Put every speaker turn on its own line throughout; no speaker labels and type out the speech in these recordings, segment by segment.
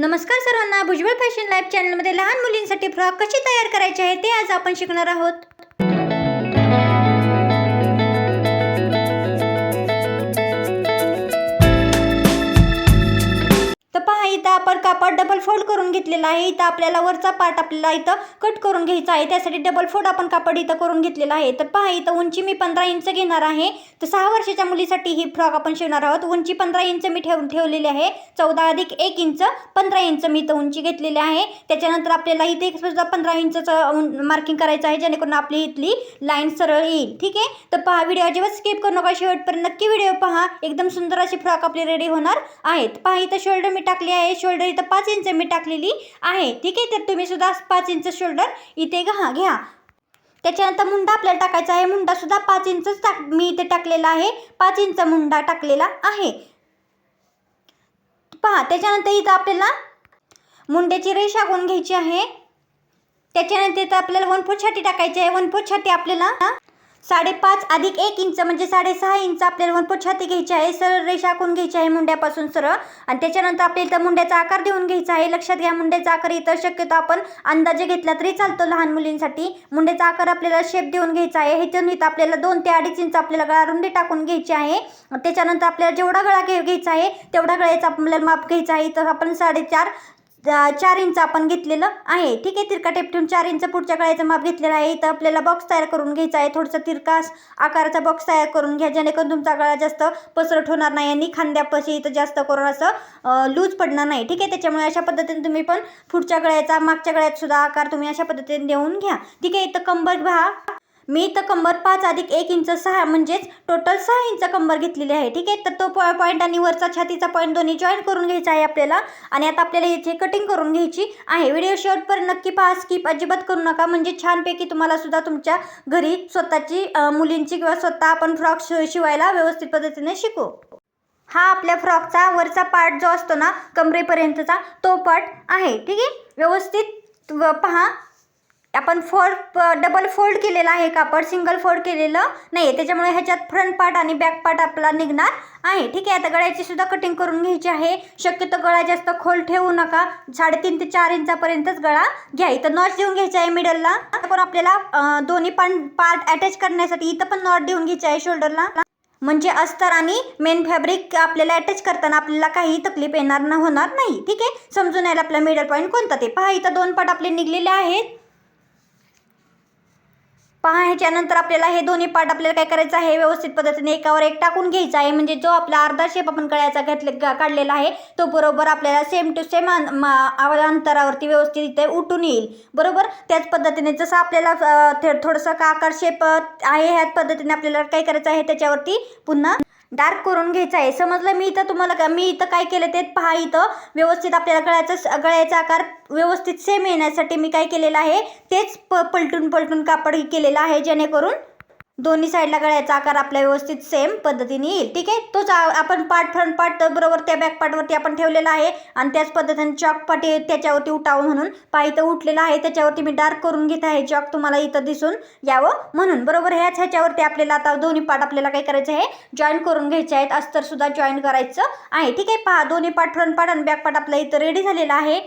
नमस्कार सर्वांना, Bhujbal fashion life चॅनलमध्ये लहान मुलींसाठी फ्रॉक कशी तयार करायचे आहे ते आज आपण शिकणार आहोत. तर पहा, इथं आपण कापड डबल फोल्ड करून घेतलेला आहे. इथं आपल्याला वरचा पार्ट आपल्याला इथं कट करून घ्यायचा आहे. त्यासाठी डबल फोल्ड आपण कापड इथं करून घेतलेला आहे. तर पहा, इथं उंची मी 15 इंच घेणार आहे. तर 6 वर्षाच्या मुलीसाठी ही फ्रॉक आपण शिवणार आहोत. उंची 15 इंच मी ठेवलेली आहे. 14 अधिक 1 इंच 15 इंच मी इथं उंची घेतलेली आहे. त्याच्यानंतर आपल्याला इथे सुद्धा 15 इंचचं मार्किंग करायचं आहे, जेणेकरून आपली इथली लाईन सरळ येईल. ठीक आहे. तर पहा, व्हिडिओ अजिबात स्किप करू नका, शेवटपर्यंत नक्की व्हिडिओ पहा. एकदम सुंदर अशी फ्रॉक आपली रेडी होणार आहे. पहा, इथं शोल्डर मी टाकली आहे. शोल्डर इथं 5 इंच मी टाकलेली आहे. ठीक आहे. तर तुम्ही सुद्धा 5 इंच शोल्डर इथे घ्या. त्याच्यानंतर मुंडा आपल्याला टाकायचा आहे. मुंडा सुद्धा 5 इंच मी इथे टाकलेला आहे. 5 इंच मुंडा टाकलेला आहे. पहा, त्याच्यानंतर इथं आपल्याला मुंड्याची रेषा आखून घ्यायची आहे. त्याच्यानंतर इथं आपल्याला 1 फूट छाती टाकायची आहे. 1 फूट छाती आपल्याला 5.5 अधिक 1 इंच म्हणजे 6.5 इंच आपल्याला 1 फूट छाती घ्यायची आहे. सरळ रेषा आखून घ्यायची आहे मुंड्यापासून सरळ. आणि त्याच्यानंतर आपल्याला इथं मुंड्याचा आकार देऊन घ्यायचा आहे. लक्षात घ्या, मुंड्याचा आकार इथं शक्यतो आपण अंदाजे घेतला तरी चालतो लहान मुलींसाठी. मुंड्याचा आकार आपल्याला शेप देऊन घ्यायचा आहे. ह्याच्यातून इथं आपल्याला 2 ते 2.5 इंच आपल्याला गळा रुंदी टाकून घ्यायची आहे. त्याच्यानंतर आपल्याला जेवढा गळा घ्यायचा आहे तेवढा गळ्याचा आपल्याला माप घ्यायचा आहे. तर आपण 4 इंच आपण घेतलेलं आहे. ठीक आहे. तिरका टेप ठेवून 4 इंच पुढच्या गळ्याचं माप घेतलेलं आहे. इथं आपल्याला बॉक्स तयार करून घ्यायचा आहे. थोडंसं तिरका आकाराचा बॉक्स तयार करून घ्या, जेणेकरून तुमचा गळा जास्त पसरट होणार नाही आणि खांद्यापाशी इथं जास्त करून असं लूज पडणार नाही. ठीक आहे. त्याच्यामुळे अशा पद्धतीने तुम्ही पण पुढच्या गळ्याचा मागच्या गळ्यात सुद्धा आकार तुम्ही अशा पद्धतीने देऊन घ्या. ठीक आहे. इथं कंबर पहा, मी इथं कंबर 5 अधिक 1 इंच 6 म्हणजेच टोटल 6 इंच कंबर घेतलेली आहे. ठीक आहे. तर तो पॉईंट आणि वरचा छातीचा पॉईंट दोन्ही जॉईन करून घ्यायचा आहे आपल्याला. आणि आता आपल्याला याची कटिंग करून घ्यायची आहे. व्हिडिओ शेवटपर्यंत नक्की पहा, स्किप अजिबात करू नका, म्हणजे छानपैकी तुम्हाला सुद्धा तुमच्या घरी स्वतःची मुलींची किंवा स्वतः आपण फ्रॉक शिवायला व्यवस्थित पद्धतीने शिकू. हा आपल्या फ्रॉकचा वरचा पार्ट जो असतो ना कमरेपर्यंतचा, तो पार्ट आहे. ठीक आहे. व्यवस्थित पहा, आपण डबल फोल्ड केलेला आहे कापड, सिंगल फोल्ड केलेलं नाही. त्याच्यामुळे ह्याच्यात फ्रंट पार्ट आणि बॅक पार्ट आपला निघणार आहे. ठीक आहे. आता गळ्याची सुद्धा कटिंग करून घ्यायची आहे. शक्यतो गळा जास्त खोल ठेवू नका. 3.5 ते 4 इंचापर्यंतच गळा घ्या. इथं नॉच देऊन घ्यायचा आहे मिडलला. पण आपल्याला दोन्ही पार्ट अटॅच करण्यासाठी इथं पण नॉट देऊन घ्यायची आहे शोल्डरला, म्हणजे अस्तर आणि मेन फॅब्रिक आपल्याला अटॅच करताना आपल्याला काही तकलीफ होणार नाही. ठीक आहे. समजून यायला आपला मिडल पॉईंट कोणता ते पहा. इथं 2 पार्ट आपले निघलेले आहेत. पहा, ह्याच्यानंतर आपल्याला हे दोन्ही पार्ट आपल्याला काय करायचं आहे, व्यवस्थित पद्धतीने एकावर एक टाकून घ्यायचा आहे. म्हणजे जो आपला अर्धा शेप आपण गळ्याचा काढलेला आहे तो बरोबर आपल्याला सेम टू सेम अंतरावरती व्यवस्थित इथे उठून येईल. बरोबर त्याच पद्धतीने जसं आपल्याला थोडंसं आकार शेप आहे ह्याच पद्धतीने आपल्याला काय करायचं आहे, त्याच्यावरती पुन्हा डार्क करून घ्यायचा आहे. समजलं? मी इथं काय केलं ते पहा. इथं व्यवस्थित आपल्याला गळ्याचा आकार व्यवस्थित सेम येण्यासाठी मी काय केलेलं आहे, तेच पलटून कापड केलेलं आहे, जेणेकरून दोन्ही साईडला गळ्याचा आकार आपल्या व्यवस्थित सेम पद्धतीने येईल. ठीक आहे. तोच आपण फ्रंट पार्ट बरोबर त्या बॅक पार्टवरती आपण ठेवलेला आहे. आणि त्याच पद्धतीने चॉक पाटी त्याच्यावरती उठावं म्हणून पहा, इथं उठलेला आहे त्याच्यावरती मी डार्क करून घेत आहे. चॉक तुम्हाला इथं दिसून यावं म्हणून. बरोबर ह्याच्यावरती आपल्याला आता दोन्ही पार्ट आपल्याला काय करायचं आहे, जॉईन करून घ्यायचे आहेत. अस्तर सुद्धा जॉईन करायचं आहे. ठीक आहे. पहा, दोन्ही पार्ट फ्रंट पार्ट आणि बॅक पार्ट आपला इथं रेडी झालेला आहे.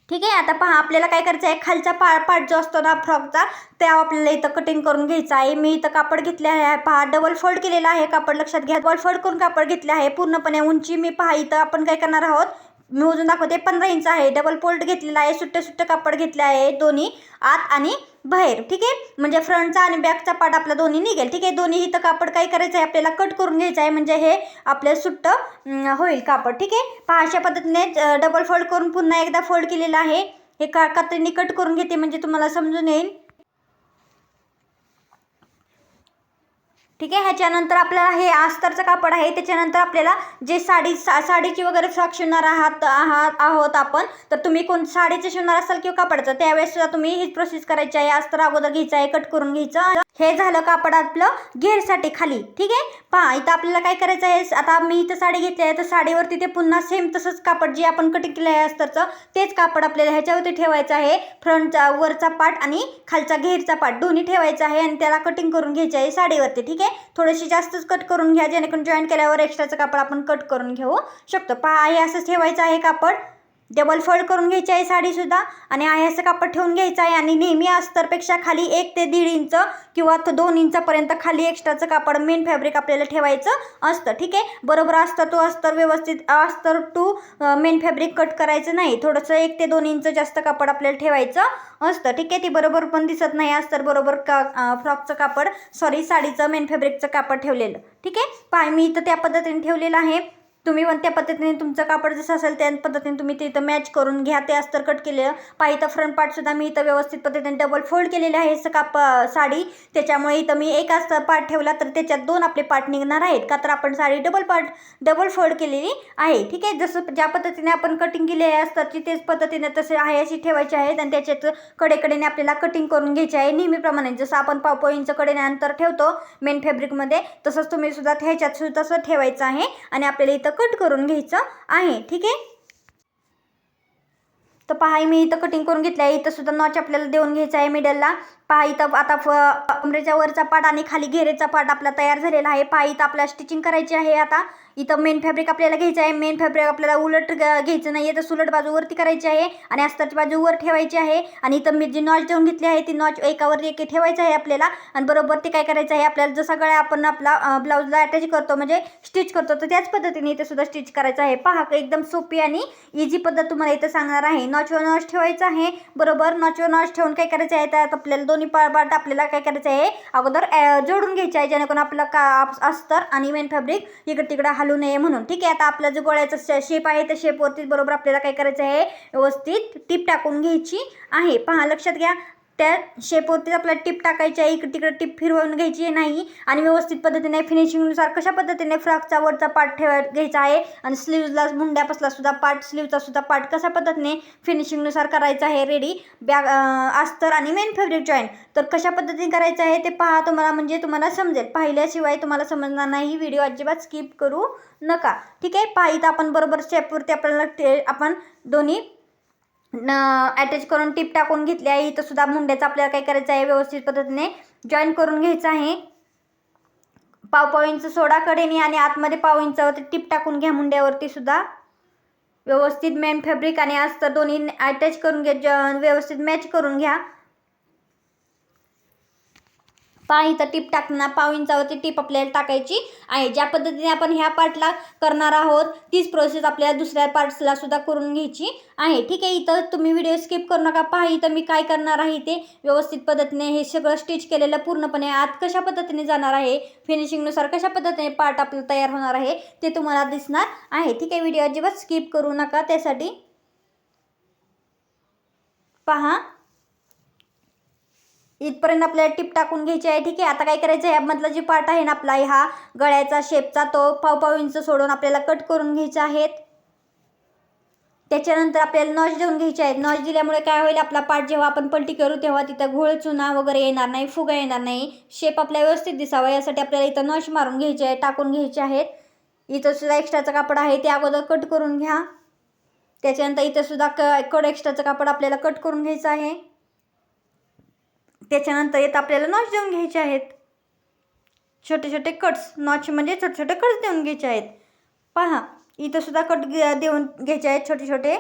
ठीक आहे. आता पहा, आपल्याला काय करायचं आहे, खालचा पार्ट जो असतो ना फ्रॉकचा, त्या आपल्याला इथं कटिंग करून घ्यायचं आहे. मी इथं कापड घेतले आहे. पहा, डबल फोल्ड केलेला आहे कापड. लक्षात घ्या, डबल फोल्ड करून कापड घेतले आहे पूर्णपणे. उंची मी पहा इथं आपण काय करणार आहोत, मी मोजून दाखवते, 15 इंच आहे. डबल फोल्ड घेतलेला आहे. सुट्टे कापड घेतले आहे, दोन्ही आत आणि बाहेर. ठीक आहे. म्हणजे फ्रंटचा आणि बॅकचा पार्ट आपला दोन्ही निघेल. ठीक आहे. दोन्ही इथं कापड काय करायचं आहे, आपल्याला कट करून घ्यायचं आहे, म्हणजे हे आपलं सुट्टं होईल कापड. ठीक आहे. पहा, अशा पद्धतीने डबल फोल्ड करून पुन्हा एकदा फोल्ड केलेलं आहे. हे कात्रीने कट करून घेते, म्हणजे तुम्हाला समजून येईल. ठीक आहे. ह्याच्यानंतर आपल्याला हे अस्तरचं कापड आहे. त्याच्यानंतर आपल्याला जे साडीची वगैरे फ्रॉक शिवणार आहोत आपण, तर तुम्ही साडीचं शिवणार असाल किंवा कापडाचं, त्यावेळेस सुद्धा तुम्ही हीच प्रोसेस करायची आहे. अस्तर अगोदर घ्यायचं आहे, कट करून घ्यायचं. हे झालं कापड आपलं घेरसाठी खाली. ठीक आहे, पहा इथं आपल्याला काय करायचं आहे. आता मी इथं साडी घेतली आहे तर साडीवरती ते पुन्हा सेम तसंच कापड जे आपण कटिंग केलं आहे अस्तरचं तेच कापड आपल्याला ह्याच्यावरती ठेवायचं आहे. फ्रंटचा वरचा पार्ट आणि खालचा घेरचा पार्ट दोन्ही ठेवायचा आहे आणि त्याला कटिंग करून घ्यायची आहे साडीवरती. ठीक आहे, थोडीशी जास्तच कट करून घ्या जेणेकरून जॉईन केल्यावर एक्स्ट्राचं कापड आपण कट करून घेऊ शकतो. पहा हे असंच ठेवायचं आहे कापड. डबल फोल्ड करून घ्यायची आहे साडीसुद्धा आणि आहे असं कापड ठेवून घ्यायचं आहे आणि नेहमी अस्तरपेक्षा खाली 1 ते 1.5 इंच किंवा 2 इंचापर्यंत खाली एक्स्ट्राचं कापड मेन फॅब्रिक आपल्याला ठेवायचं असतं. ठीक आहे, बरोबर अस्तर टू अस्तर व्यवस्थित अस्तर टू मेन फॅब्रिक कट करायचं नाही. थोडंसं 1 ते 2 इंच जास्त कापड आपल्याला ठेवायचं असतं. ठीक आहे, ती बरोबर पण दिसत नाही अस्तर बरोबर फ्रॉकचं कापड साडीचं मेन फॅब्रिकचं कापड ठेवलेलं. ठीक आहे, पहा मी इथं त्या पद्धतीने ठेवलेलं आहे. तुम्ही पण त्या पद्धतीने तुमचं कापड जसं असेल त्या पद्धतीने तुम्ही ते इथं मॅच करून घ्या. ते अस्तर कट केलेलं पाहिजे. इथं फ्रंट पार्टसुद्धा मी इथं व्यवस्थित पद्धतीने डबल फोल्ड केलेले आहे साडी. त्याच्यामुळे इथं मी एक पार्ट ठेवला तर त्याच्यात 2 आपले पार्ट निघणार आहेत का तर आपण साडी डबल फोल्ड केलेली आहे. ठीक आहे, जसं ज्या पद्धतीने आपण कटिंग केली आहे अस्तरची तेच पद्धतीने तसे आहे अशी ठेवायची आहेत आणि त्याच्यात कडेकडेने आपल्याला कटिंग करून घ्यायची आहे नेहमीप्रमाणे. जसं आपण 1.5 इंच कडेने अंतर ठेवतो मेन फॅब्रिकमध्ये तसंच तुम्ही सुद्धा ह्याच्यात सुद्धा तसं ठेवायचं आहे आणि आपल्याला इथं कट करून घ्यायचं आहे. ठीक आहे, तर पहा मी इथं कटिंग करून घेतलं आहे. इथं सुद्धा नॉच आपल्याला देऊन घ्यायचा आहे मिडलला. पहा इथं आता कमरेच्या वरचा पार्ट आणि खाली घेरेचा पार्ट आपला तयार झालेला आहे. पहा इथं आपल्याला स्टिचिंग करायची आहे. आता इथं मेन फॅब्रिक आपल्याला घ्यायचं आहे. मेन फॅब्रिक आपल्याला उलट घ्यायचं नाही आहे तर सुलट बाजू वरती करायची आहे आणि अस्तरची बाजू वर ठेवायची आहे. आणि इथं मी जी नॉच देऊन घेतली आहे ती नॉच एकावर एक ठेवायचं आहे आपल्याला आणि बरोबर ते काय करायचं आहे आपल्याला जसा गळा आपण आपला ब्लाऊजला अटॅच करतो म्हणजे स्टिच करतो तर त्याच पद्धतीने इथे सुद्धा स्टिच करायचं आहे. पहा एकदम सोपी आणि इझी पद्धत तुम्हाला इथं सांगणार आहे. नॉचवर नॉच ठेवायचं आहे. बरोबर नॉचवर नॉच ठेवून काय करायचं आहे त्यात आपल्याला दोन्ही पार्ट आपल्याला काय करायचं आहे अगोदर जोडून घ्यायचे आहे जेणेकरून आपलं अस्तर आणि मेन फॅब्रिक इकडे तिकडे हलू नये म्हणून. ठीक आहे, आता आपला जो गोळ्याचा शेप आहे त्या शेपवरती बरोबर आपल्याला काय करायचं आहे व्यवस्थित टीप टाकून घ्यायची आहे. पहा लक्षात घ्या त्या शेपवरती आपल्याला टिप टाकायची आहे. इकडे तिकडे टिप फिरवून घ्यायची नाही आणि व्यवस्थित पद्धतीने फिनिशिंगनुसार कशा पद्धतीने फ्रॉकचा वरचा पार्ट घ्यायचा आहे आणि स्लीव्जला मुंड्यापासला सुद्धा पार्ट स्लीवचा सुद्धा पार्ट कशा पद्धतीने फिनिशिंगनुसार करायचा आहे रेडी अस्तर आणि मेन फॅब्रिक जॉईन तर कशा पद्धतीने करायचं आहे ते पहा तुम्हाला म्हणजे तुम्हाला समजेल. पाहिल्याशिवाय तुम्हाला समजणार नाही. व्हिडिओ अजिबात स्किप करू नका. ठीक आहे, पहा इथं आपण बरोबर शेपवरती आपल्याला आपण दोन्ही अटॅच करून टिप टाकून घेतली आहे. इथं सुद्धा मुंड्याचं आपल्याला काय करायचं आहे व्यवस्थित पद्धतीने जॉईन करून घ्यायचं आहे. 1.5 इंच सोडा कडेने आणि आतमध्ये 1.5 इंचावरती टिप टाकून घ्या. मुंड्यावरती सुद्धा व्यवस्थित मेन फॅब्रिक आणि अस्तर दोन्ही अटॅच करून घ्या. व्यवस्थित मॅच करून घ्या. पहा इथं टिप टाकताना 1.5 इंचावरती टिप आपल्याला टाकायची आहे. ज्या पद्धतीने आपण ह्या पार्टला करणार आहोत तीच प्रोसेस आपल्याला दुसऱ्या पार्ट्सला सुद्धा करून घ्यायची आहे. ठीक आहे, इथं तुम्ही व्हिडिओ स्किप करू नका. पहा इथं मी काय करणार आहे ते व्यवस्थित पद्धतीने हे सगळं स्टिच केलेलं पूर्णपणे आत कशा पद्धतीने जाणार आहे फिनिशिंगनुसार कशा पद्धतीने पार्ट आपलं तयार होणार आहे ते तुम्हाला दिसणार आहे. ठीक आहे, व्हिडिओ अजिबात स्किप करू नका. त्यासाठी पहा इथपर्यंत आपल्याला टिप टाकून घ्यायची आहे. ठीक आहे, आता काय करायचं आहे मधला जे पार्ट आहे ना आपला हा गळ्याचा शेपचा तो 1.5 इंच सोडून आपल्याला कट करून घ्यायचे आहेत. त्याच्यानंतर आपल्याला नॉच देऊन घ्यायचे आहेत. नॉच दिल्यामुळे काय होईल आपला पार्ट जेव्हा आपण पलटी करू तेव्हा तिथं घोळ चुना वगैरे येणार नाही, फुगा येणार नाही, शेप आपल्या व्यवस्थित दिसावा यासाठी आपल्याला इथं नॉच मारून घ्यायचे आहे, टाकून घ्यायचे आहेत. इथं सुद्धा एक्स्ट्राचं कापड आहे ते अगोदर कट करून घ्या. त्याच्यानंतर इथं सुद्धा एक्स्ट्राचं कापड आपल्याला कट करून घ्यायचं आहे. त्याच्यानंतर इथं आपल्याला नॉच देऊन घ्यायचे आहेत. छोटे छोटे कट्स नॉच म्हणजे छोटे छोटे कट्स देऊन घ्यायचे आहेत. पहा इथं सुद्धा कट देऊन घ्यायचे आहेत छोटे छोटे.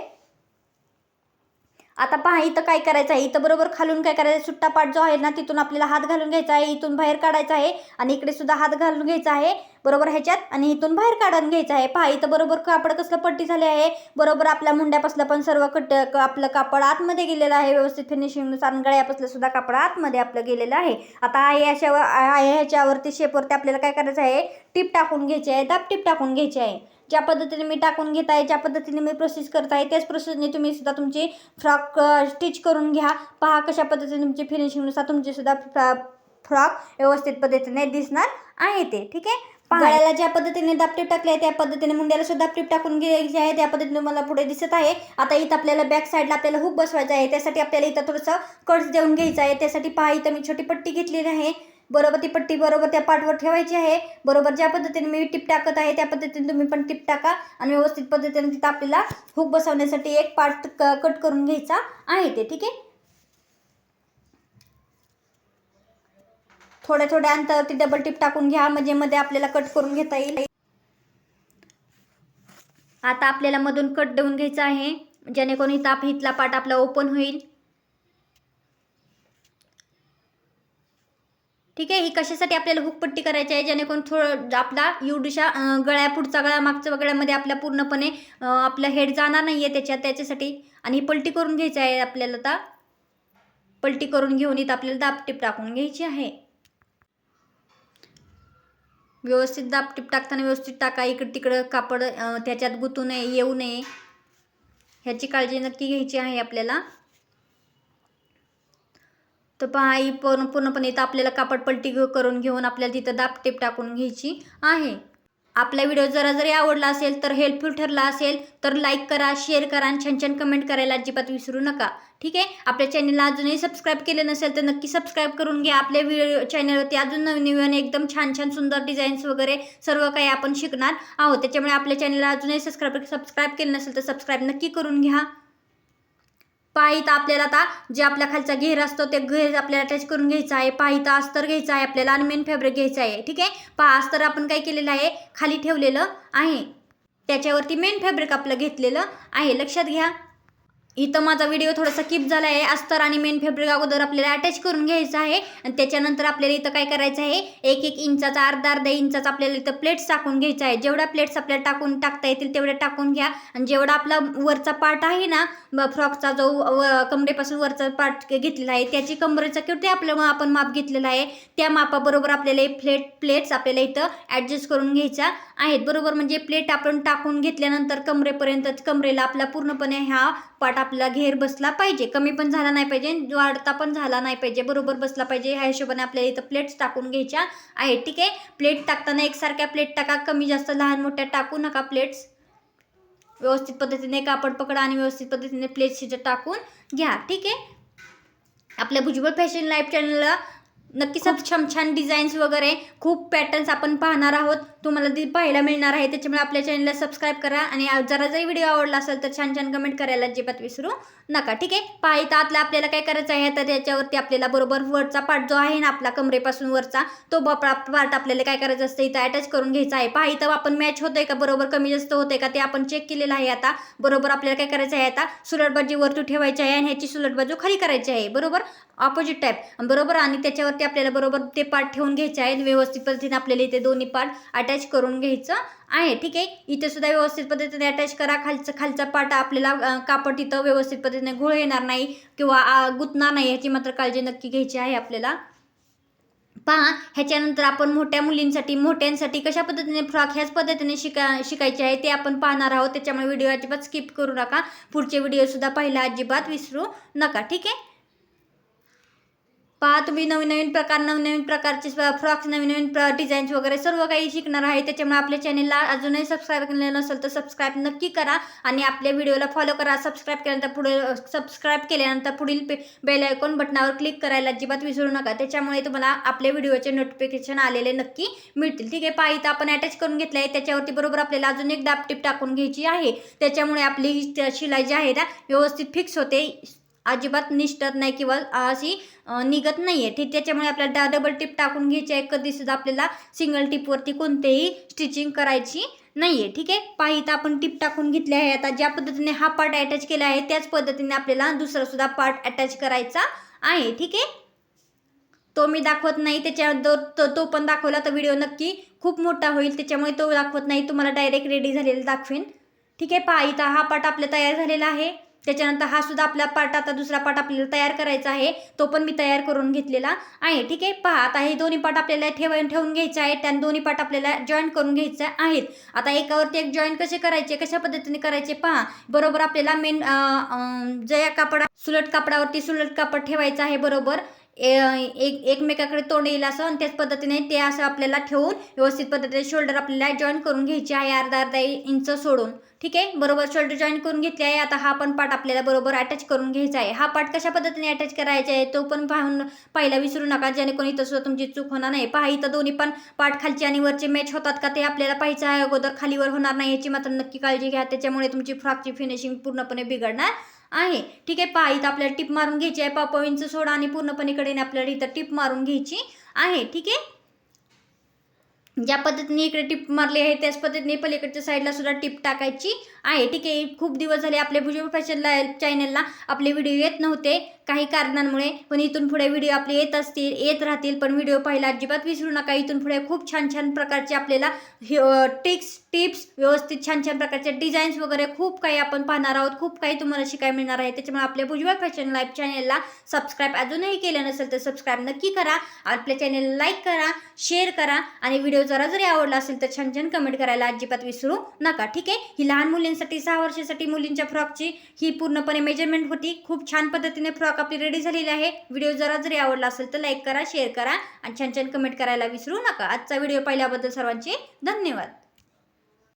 आता पहा इथं काय करायचं आहे इथं बरोबर खालून काय करायचं सुट्टा पार्ट जो आहे ना तिथून आपल्याला हात घालून घ्यायचा आहे. इथून बाहेर काढायचा आहे आणि इकडे सुद्धा हात घालून घ्यायचा आहे बरोबर ह्याच्यात आणि इथून बाहेर काढून घ्यायचं आहे. पहा इथं बरोबर कापड कसलं पट्टी झाले आहे बरोबर आपल्या मुंड्यापासलं पण सर्व आपलं कापड आतमध्ये गेलेलं आहे व्यवस्थित फिनिशिंगनुसार. गळ्यापासलं सुद्धा कापड आतमध्ये आपलं गेलेलं आहे. आता ह्याच्यावरती शेपवरती आपल्याला काय करायचं आहे टिप टाकून घ्यायची आहे, दाब टिप टाकून घ्यायची आहे. ज्या पद्धतीने मी टाकून घेत आहे ज्या पद्धतीने मी प्रोसेस करत आहे त्याच प्रोसेसने तुम्ही सुद्धा तुमची फ्रॉक स्टिच करून घ्या. पहा कशा पद्धतीने तुमची फिनिशिंगनुसार तुमची सुद्धा फ्रॉक व्यवस्थित पद्धतीने दिसणार आहे ते. ठीक आहे, गळ्याला ज्या पद्धतीने दापटीप टाकले आहे त्या पद्धतीने मुंड्याला सुद्धा दापटीप टाकून घ्यायची आहे. त्या पद्धतीने मला पुढे दिसत आहे. आता इथं आपल्याला बॅक साईडला आपल्याला हुक बसवायचं आहे. त्यासाठी आपल्याला इथं थोडंसं कट्स देऊन घ्यायचं आहे. त्यासाठी पहा इथं मी छोटी पट्टी घेतलेली आहे. बरोबर ती पट्टी बरोबर त्या पार्टवर ठेवायची आहे. बरोबर ज्या पद्धतीने मी टिप टाकत आहे त्या पद्धतीने तुम्ही पण टिप टाका आणि व्यवस्थित पद्धतीने तिथं आपल्याला हुक बसवण्यासाठी एक पार्ट कट करून घ्यायचा आहे ते. ठीक आहे, थोड्या थोड्या अंतरावरती डबल टिप टाकून घ्या म्हणजे मध्ये आपल्याला कट करून घेता येईल. आता आपल्याला मधून कट देऊन घ्यायचा आहे जेणेकरून इथला पार्ट आपला ओपन होईल. ठीक आहे, ही कशासाठी आपल्याला हुक पट्टी करायची आहे जेणेकरून थोडं आपला युडिशा गळ्या पुढचा गळा मागच्या गळ्यामध्ये आपल्या पूर्णपणे आपला हेड जाणार नाही आहे त्याच्यासाठी. आणि ही पलटी करून घ्यायची आहे आपल्याला. आता पलटी करून घेऊन इथं आपल्याला दाबटीप टाकून घ्यायची आहे. व्यवस्थित दाबटीप टाकताना व्यवस्थित टाका, इकडे तिकडं कापड त्याच्यात गुतू नये, येऊ नये ह्याची काळजी नक्की घ्यायची आहे आपल्याला. तर पहा ही पूर्णपणे इथं आपल्याला कापड पलटी करून घेऊन आपल्याला तिथं दाबटीप टाकून घ्यायची आहे. आपला व्हिडिओ जरी आवडला असेल तर हेल्पफुल ठरला असेल तर लाईक करा, शेअर करा आणि छान छान कमेंट करायला अजिबात विसरू नका. ठीक आहे, आपल्या चॅनलला अजूनही सबस्क्राईब केलं नसेल तर नक्की सबस्क्राईब करून घ्या. आपल्या व्हिडिओ चॅनलवरती अजून नवीन एकदम छान छान सुंदर डिझाईन्स वगैरे सर्व काही आपण शिकणार आहोत. त्याच्यामुळे आपल्या चॅनलला अजूनही सबस्क्राईब केलं नसेल तर सबस्क्राईब नक्की करून घ्या. पाहित आपल्याला आता जे आपल्या खालचा घेर असतो ते घेर आपल्याला अटॅच करून घ्यायचा आहे. पाहित अस्तर घ्यायचं आहे आपल्याला आणि मेन फॅब्रिक घ्यायचं आहे. ठीक आहे, पहा अस्तर आपण काय केलेलं आहे खाली ठेवलेलं आहे, त्याच्यावरती मेन फॅब्रिक आपलं घेतलेलं आहे. लक्षात घ्या, इथं माझा व्हिडिओ थोडासा स्किप झाला आहे. अस्तर आणि मेन फॅब्रिक अगोदर आपल्याला अटॅच करून घ्यायचं आहे आणि त्याच्यानंतर आपल्याला इथं काय करायचं आहे 1-1 इंचाचा अर्धा इंचाचा आपल्याला इथं प्लेट्स टाकून घ्यायचा आहे. जेवढ्या प्लेट्स आपल्याला टाकता येतील तेवढ्या टाकून घ्या आणि जेवढा आपला वरचा पार्ट आहे ना फ्रॉकचा जो कमरेपासून वरचा पार्ट घेतलेला आहे त्याची कमरेचा किती आपलं आपण माप घेतलेलं आहे त्या मापाबरोबर आपल्याला प्लेट्स आपल्याला इथं ॲडजस्ट करून घ्यायच्या आहेत. बरोबर म्हणजे प्लेट आपण टाकून घेतल्यानंतर कमरेला आपला पूर्णपणे हा पार्ट आपला घेर बसला पाहिजे, कमी पण झाला नाही पाहिजे, वाढता पण झाला नाही पाहिजे, बरोबर बसला पाहिजे. ह्या हिशोबाने आपल्याला इथं प्लेट्स टाकून घ्यायच्या आहेत. ठीक आहे, प्लेट टाकताना एकसारख्या प्लेट टाका, कमी जास्त लहान मोठ्या टाकू नका प्लेट्स. व्यवस्थित पद्धतीने कापड पकडा आणि व्यवस्थित पद्धतीने प्लेट्स इथं टाकून घ्या. ठीक आहे, आपल्या भुजबळ फॅशन लाईफ चॅनलला नक्की छान डिझाईन्स वगैरे खूप पॅटर्न्स आपण पाहणार आहोत, तुम्हाला पाहायला मिळणार आहे. त्याच्यामुळे आपल्या चॅनलला सबस्क्राईब करा आणि जरी व्हिडिओ आवडला असेल तर छान छान कमेंट करायला अजिबात विसरू नका. ठीक आहे, पाहिजे आतला आपल्याला काय करायचं आहे तर त्याच्यावरती आपल्याला बरोबर वरचा पार्ट जो आहे ना आपला कमरेपासून वरचा तो पार्ट आपल्याला काय करायचं असतं इथं अटॅच करून घ्यायचा आहे. पहा इथं आपण मॅच होतंय का, बरोबर कमी जास्त होतंय का ते आपण चेक केलेलं आहे. आता बरोबर आपल्याला काय करायचं आहे, आता सुलट बाजू वरती ठेवायची आहे आणि ह्याची सुलट बाजू खाली करायची आहे. बरोबर ऑपोजिट टाईप बरोबर आणि त्याच्यावरती आपल्याला बरोबर ते पार्ट ठेवून घ्यायचे आहे. व्यवस्थित पद्धतीने आपल्याला इथे दोन्ही पार्ट अटॅच करून घ्यायचं आहे. ठीक आहे, इथे सुद्धा व्यवस्थित पद्धतीने अटॅच करा. खालचा पार्ट आपल्याला कापड तिथं व्यवस्थित पद्धतीने घोळ येणार नाही किंवा गुतणार नाही याची मात्र काळजी नक्की घ्यायची आहे आपल्याला. पहा ह्याच्यानंतर आपण मोठ्यांसाठी कशा पद्धतीने फ्रॉक ह्याच पद्धतीने शिकायचे आहे ते आपण पाहणार आहोत. त्याच्यामुळे व्हिडिओ अजिबात स्किप करू नका, पुढचे व्हिडिओ सुद्धा पाहायला अजिबात विसरू नका. ठीक आहे, पहा तुम्ही नवीन प्रकारचे फ्रॉक्स नवीन डिझाईन्स वगैरे सर्व काही शिकणार आहे. त्याच्यामुळे आपल्या चॅनलला अजूनही सबस्क्राईब केलेलं नसेल तर सबस्क्राईब नक्की करा आणि आपल्या व्हिडिओला फॉलो करा. सबस्क्राईब केल्यानंतर पुढील बेल आयकॉन बटनावर क्लिक करायला अजिबात विसरू नका. त्याच्यामुळे तुम्हाला आपल्या व्हिडिओचे नोटिफिकेशन आलेले नक्की मिळतील. ठीक आहे, पहा इथं आपण अटॅच करून घेतलं आहे, त्याच्यावरती बरोबर आपल्याला अजून एक दाबटीप टाकून घ्यायची आहे. त्याच्यामुळे आपली शिलाई जी आहे ना व्यवस्थित फिक्स होते, अजिबात निष्ठत नाही किंवा अशी निघत नाही आहे. ठीक, त्याच्यामुळे आपल्याला डबल टिप टाकून घ्यायची आहे. कधीसुद्धा आपल्याला सिंगल टिपवरती कोणतेही स्टिचिंग करायची नाही आहे. ठीक आहे, पाहिजे आपण टिप टाकून घेतली आहे. आता ज्या पद्धतीने हा पार्ट अटॅच केला आहे त्याच पद्धतीने आपल्याला दुसरा सुद्धा पार्ट अटॅच करायचा आहे. ठीक आहे, तो मी दाखवत नाही, तो पण दाखवला तर व्हिडिओ नक्की खूप मोठा होईल, त्याच्यामुळे तो दाखवत नाही, तुम्हाला डायरेक्ट रेडी झालेला दाखवेन. ठीक आहे, पहा इथं हा पार्ट आपला तयार झालेला आहे. त्याच्यानंतर हा सुद्धा आपला पार्ट आता दुसरा पार्ट आपल्याला तयार करायचा आहे, तो पण मी तयार करून घेतलेला आहे. ठीक आहे, पहा आता हे दोन्ही पार्ट आपल्याला ठेवून घ्यायचे आहेत आणि दोन्ही पार्ट आपल्याला जॉईंट करून घ्यायचे आहेत. आता एकावरती एक जॉईंट कसे करायचे, कशा पद्धतीने करायचे पहा. बरोबर आपल्याला मेन ज्या सुलट कापडावरती सुलट कापड ठेवायचं आहे. बरोबर एकमेकाकडे तोंड येईल असं आणि त्याच पद्धतीने ते असं आपल्याला ठेवून व्यवस्थित पद्धतीने शोल्डर आपल्याला जॉईन करून घ्यायचे आहे अर्धा इंच सोडून. ठीक आहे. बरोबर शोल्डर जॉईन करून घेतले आहे. आता हा पण पार्ट आपल्याला बरोबर अटॅच करून घ्यायचा आहे. हा पार्ट कशा पद्धतीने अटॅच करायचा आहे तो पण पाहायला विसरू नका, जेणेकरून इथं सुद्धा तुमची चूक होणार नाही. पहा इथं दोन्ही पण पार्ट खालचे आणि वरचे मॅच होतात का ते आपल्याला पाहायचं आहे. अगोदर खालीवर होणार नाही याची मात्र नक्की काळजी घ्या, त्याच्यामुळे तुमची फ्रॉकची फिनिशिंग पूर्णपणे बिघडणार आहे. ठीक आहे. पहा इथं आपल्याला टिप मारून घ्यायची आहे. पाव इंच सोडा आणि पूर्णपणे कडेने आपल्याला इथं टिप मारून घ्यायची आहे. ठीक आहे. ज्या पद्धतीने इकडे टिप मारली आहे त्याच पद्धतीने पलीकडच्या साईडला सुद्धा टिप टाकायची आहे. ठीक आहे. खूप दिवस झाले आपल्या भुजबळ फॅशन चॅनलला आपले व्हिडिओ येत नव्हते काही कारणांमुळे, पण इथून पुढे व्हिडिओ आपले येत राहतील. पण व्हिडिओ पाहायला अजिबात विसरू नका. इथून पुढे खूप छान छान प्रकारचे आपल्याला टिप्स व्यवस्थित छान छान प्रकारचे डिझाईन्स वगैरे खूप काही आपण पाहणार आहोत. खूप काही तुम्हाला शिकायला मिळणार आहे. त्याच्यामुळे आपल्या भुजबळ फॅशन लाईव्ह चॅनलला सबस्क्राईब अजूनही केलं नसेल तर सबस्क्राईब नक्की करा. आपल्या चॅनलला लाईक करा, शेअर करा आणि व्हिडिओ जरी आवडला असेल तर छान छान कमेंट करायला अजिबात विसरू नका. ठीक आहे. ही लहान मुलींसाठी 6 वर्षासाठी मुलींच्या फ्रॉकची ही पूर्णपणे मेजरमेंट होती. खूप छान पद्धतीने फ्रॉक आपली रेडी झालेली आहे. व्हिडिओ जरी आवडला असेल तर लाईक करा, शेअर करा आणि छान छान कमेंट करायला विसरू नका. आजचा व्हिडिओ पाहिल्याबद्दल सर्वांचे धन्यवाद.